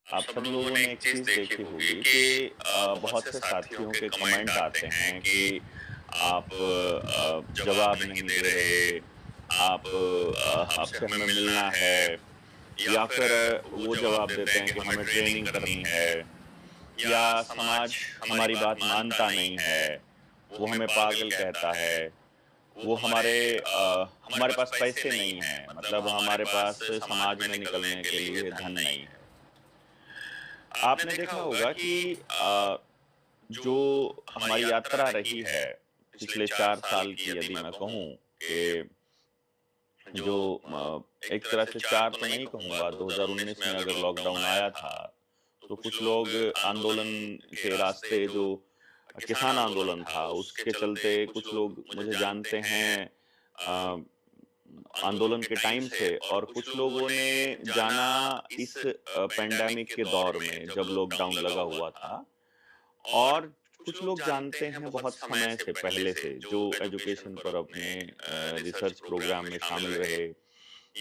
आप सब लोगों ने एक चीज़ देखी होगी कि बहुत से साथियों के कमेंट आते हैं कि आप जवाब नहीं दे रहे, आप आपसे हमें मिलना है या फिर वो जवाब देते हैं कि हमें ट्रेनिंग करनी है या समाज हमारी बात मानता नहीं है, वो हमें पागल कहता है, वो हमारे पास पैसे नहीं हैं, मतलब हमारे पास समाज में निकलने के लिए धन नहीं है। आपने देखा होगा कि जो हमारी यात्रा रही है पिछले 4 साल की, यदि मैं कहूँ कि जो एक तरह से 4 तो नहीं कहूँगा, 2019 में अगर लॉकडाउन आया था, तो कुछ लोग आंदोलन के रास्ते जो किसान आंदोलन था, उसके चलते कुछ लोग मुझे जानते हैं अ, आंदोलन के टाइम से, और कुछ लोगों ने जाना इस पैंडेमिक के दौर में जब लॉकडाउन लगा हुआ था। और कुछ लोग जानते हैं बहुत समय से पहले से जो एजुकेशन पर अपने रिसर्च प्रोग्राम में शामिल रहे,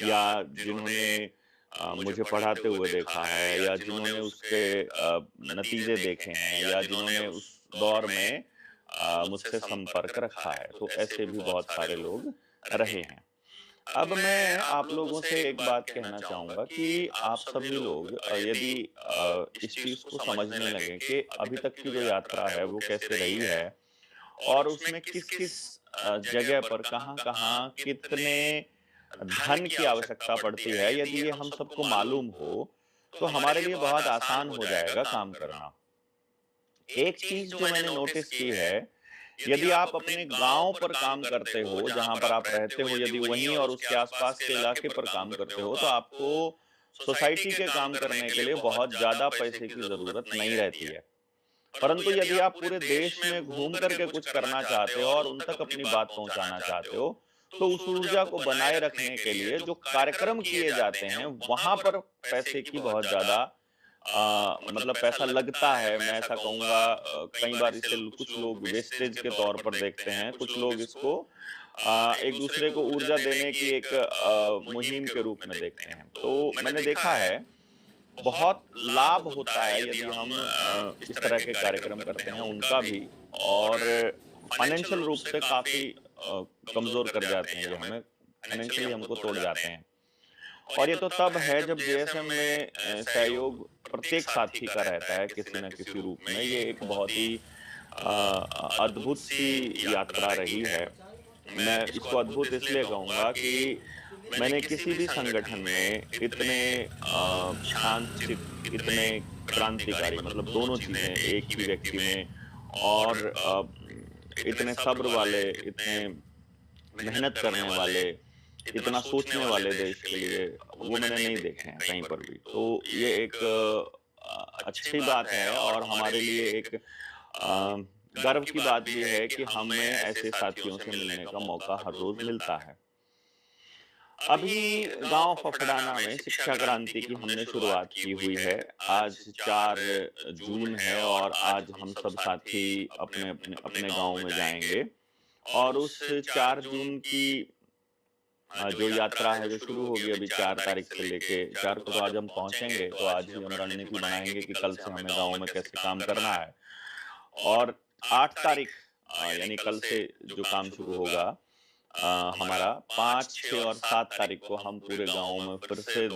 या जिन्होंने मुझे पढ़ाते हुए देखा है, या जिन्होंने उसके नतीजे देखे हैं, या जिन्होंने उस दौर में मुझसे संपर्क रखा है, तो ऐसे भी बहुत सारे लोग रहे हैं। अब मैं आप लोगों से एक बात कहना चाहूँगा कि आप सभी लोग यदि इस चीज़ को समझने लगें कि अभी तक की जो यात्रा है वो कैसे रही है, और उसमें किस-किस जगह पर कहाँ-कहाँ कितने धन की आवश्यकता पड़ती है, यदि ये हम सबको मालूम हो, तो हमारे लिए बहुत आसान हो जाएगा काम करना। एक चीज़ जो मैंने नोटिस की है, यदि आप अपने गाँव पर काम करते हो, जहाँ पर आप रहते हो, यदि वहीं और उसके आस-पास के इलाके पर काम करते हो, तो आपको सोसाइटी के काम करने के लिए बहुत ज़्यादा पैसे की ज़रूरत नहीं रहती है। परंतु यदि आप पूरे देश में घूम कर के कुछ करना चाहते हो और उन तक अपनी बात पहुँचाना चाहते हो, तो उस ऊर्जा को बनाए रखने के लिए जो कार्यक्रम किए जाते हैं, वहाँ पर पैसे की बहुत ज़्यादा मतलब पैसा लगता है। मैं ऐसा कहूँगा, कई बार इसे कुछ लोग वेस्टेज के तौर पर देखते हैं, कुछ लोग इसको एक दूसरे को ऊर्जा देने की एक मुहिम के रूप में देखते हैं। तो मैंने देखा है, बहुत लाभ होता है यदि हम इस तरह के कार्यक्रम करते हैं उनका भी, और फाइनेंशियल रूप से काफ़ी कमज़ोर कर जाते हैं ये हमें, फाइनेंशियली हमको तोड़ जाते हैं। और ये तो तब है जब जेएसएम में सहयोग प्रत्येक साथी का रहता है किसी न किसी रूप में। ये एक बहुत ही अद्भुत सी यात्रा रही है। मैं इसको अद्भुत इसलिए कहूँगा कि मैंने किसी भी संगठन में इतने शांत चित्त, इतने क्रांतिकारी, मतलब दोनों चीज़ें एक ही व्यक्ति में, और इतने सब्र वाले, इतने मेहनत करने वाले, इतना सोचने वाले देश के लिए, वो मैंने नहीं देखे हैं कहीं पर भी। तो ये एक अच्छी बात है, और हमारे लिए एक गर्व की बात भी है कि हमें ऐसे साथियों से मिलने का मौका हर रोज़ मिलता है। अभी गाँव फफड़ाना में शिक्षा क्रांति की हमने शुरुआत की हुई है। आज 4 जून है, और आज हम सब साथी अपने-अपने अपने गाँव में जाएँगे, और उस 4 जून की जो यात्रा है जो शुरू होगी अभी 4 तारीख से लेके 4 को, तो आज हम पहुँचेंगे, तो आज ही हम रणनीति बनाएँगे कि कल से हमें गाँव में कैसे काम करना है। और 8 तारीख यानी कल से जो काम शुरू होगा हमारा, 5, 6 और 7 तारीख को हम पूरे गाँव में फिर से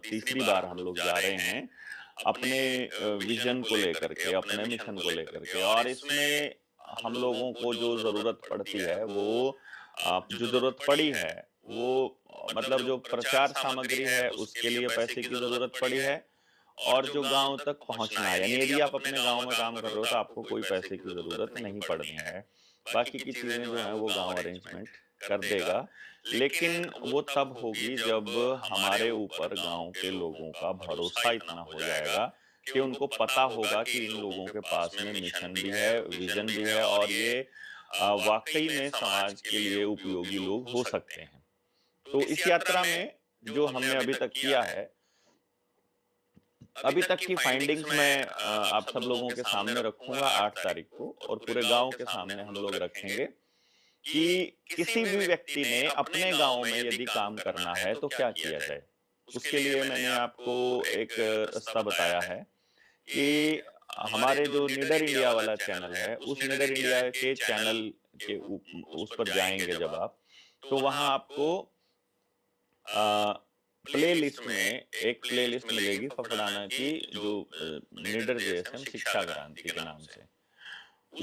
तीसरी बार हम लोग जा रहे हैं, अपने विज़न को लेकर के, अपने मिशन को लेकर के। और इसमें हम लोगों को जो ज़रूरत पड़ती है, वो जो ज़रूरत पड़ी है, वो मतलब जो प्रचार सामग्री है, उसके लिए पैसे की ज़रूरत पड़ी है, और जो गाँव तक पहुँचना है, यानी यदि आप अपने गाँव में काम कर रहे हो, तो आपको कोई पैसे की ज़रूरत नहीं पड़नी है। बाकी की चीज़ें जो हैं, वो गाँव अरेंजमेंट कर देगा। लेकिन वो तब होगी जब हमारे ऊपर गाँव के लोगों का भरोसा इतना हो जाएगा कि उनको पता होगा कि इन लोगों के पास में मिशन भी है, विज़न भी है, और ये वाक़ई में समाज के लिए उपयोगी लोग हो सकते हैं। तो इस यात्रा में जो हमने अभी तक किया है, अभी तक की फाइंडिंग्स मैं आप सब लोगों के सामने रखूँगा 8 तारीख को, और पूरे गाँव के सामने हम लोग रखेंगे कि किसी भी व्यक्ति ने अपने गाँव में यदि काम करना है, तो क्या किया जाए? उसके लिए मैंने आपको एक रास्ता बताया है कि हमारे जो निडर इंडिया वाला चैनल है, उस निडर इंडिया के चैनल के उस पर जाएँगे जब आप, तो वहाँ आपको अ, प्लेलिस्ट में एक प्लेलिस्ट मिलेगी फफड़ाना की जो निडर जेएसएम शिक्षा क्रांति के नाम से।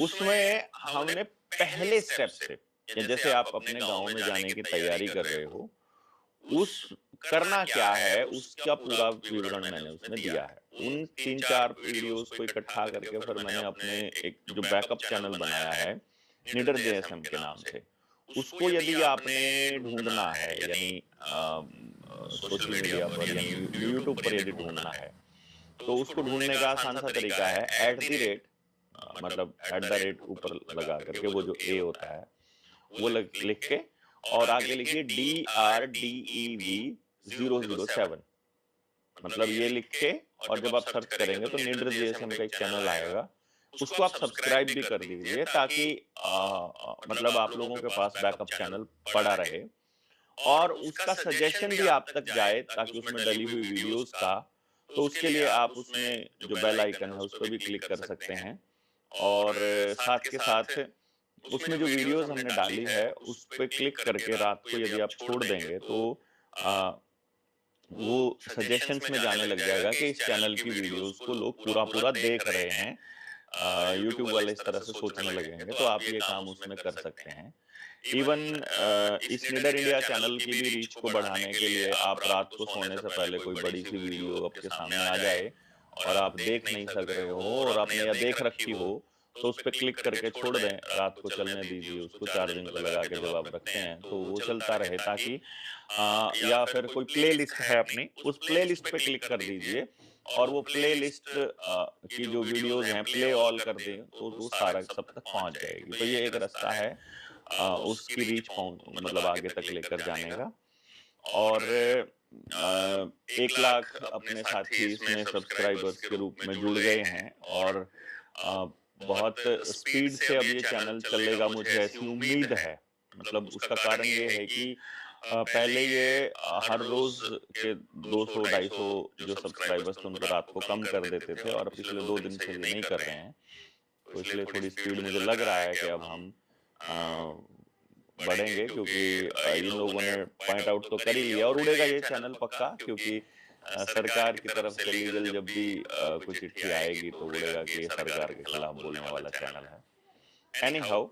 उसमें हमने पहले स्टेप से या जैसे आप अपने गाँव में जाने की तैयारी कर रहे हो, उस करना क्या है, उसका पूरा विवरण मैंने उसमें दिया है। उन 3-4 वीडियोज़ को इकट्ठा करके फिर मैंने अपने एक जो बैकअप चैनल बनाया है, निडर जेएसएम के नाम से। उसको यदि आपने ढूँढना है यानी सोशल मीडिया पर यानी यूट्यूब पर यदि ढूँढना है, तो उसको ढूँढने का आसान-सा तरीका है मतलब ऊपर लगा करके वो जो ए होता है, वो लिख के और आगे लिखिए DRDEV 007 मतलब ये लिख के और जब आप सर्च करेंगे तो निडर जेएसएम का एक चैनल आएगा। उसको आप सब्सक्राइब भी कर दीजिए ताकि मतलब आप लोगों के पास बैकअप चैनल पड़ा रहे और उसका सजेशन भी आप तक जाए ताकि उसमें डली हुई वीडियोज़ का तो उसके लिए आप उसमें जो बेल आइकन है उस पे भी क्लिक कर सकते हैं और साथ के साथ उसमें जो वीडियोज़ हमने डाली है, उस पे क्लिक करके रात को यदि आप छोड़ देंगे तो अ, वो सजेशंस में जाने लग जाएगा कि इस चैनल की वीडियोज़ को लोग पूरा-पूरा देख रहे हैं। यूट्यूब वाले इस तरह से सोचने लगेंगे, तो आप ये काम उसमें कर सकते हैं। इवन इस निडर इंडिया चैनल की भी रीच को बढ़ाने के लिए आप रात को सोने से पहले कोई बड़ी-सी वीडियो आपके सामने आ जाए और आप देख नहीं सक रहे हो और आपने या देख रखी हो, तो उस पे क्लिक करके छोड़ दें, रात को चलने दीजिए उसको चार्जिंग पे लगा के जब आप रखते हैं, तो वो चलता रहे ताकि या फिर कोई प्लेलिस्ट है अपनी, उस प्लेलिस्ट पे क्लिक कर दीजिए और वो प्लेलिस्ट की जो वीडियोज़ हैं प्ले ऑल कर दें, तो वो सारा सब तक पहुँच जाएगी। तो ये एक रास्ता है उसकी रीच मतलब आगे तक लेकर जाने का और 1 लाख अपने साथी इसमें सब्सक्राइबर्स के रूप में जुड़ गए हैं और अ, बहुत स्पीड से अब ये चैनल चलेगा मुझे ऐसी उम्मीद है। मतलब उसका कारण ये है कि पहले ये हर रोज़ के 200 250 जो सब्सक्राइबर्स थे उनको रात को कम कर देते थे और पिछले 2 दिन से ये नहीं कर रहे हैं। तो इसलिए थोड़ी स्पीड मुझे लग रहा है कि अब हम अ, बढ़ेंगे क्योंकि इन लोगों ने पॉइंट आउट तो कर ही लिया और उड़ेगा ये चैनल पक्का क्योंकि सरकार की तरफ से लीगल जब भी कोई चिट्ठी आएगी तो उड़ेगा कि ये सरकार के खिलाफ बोलने वाला चैनल है। Any how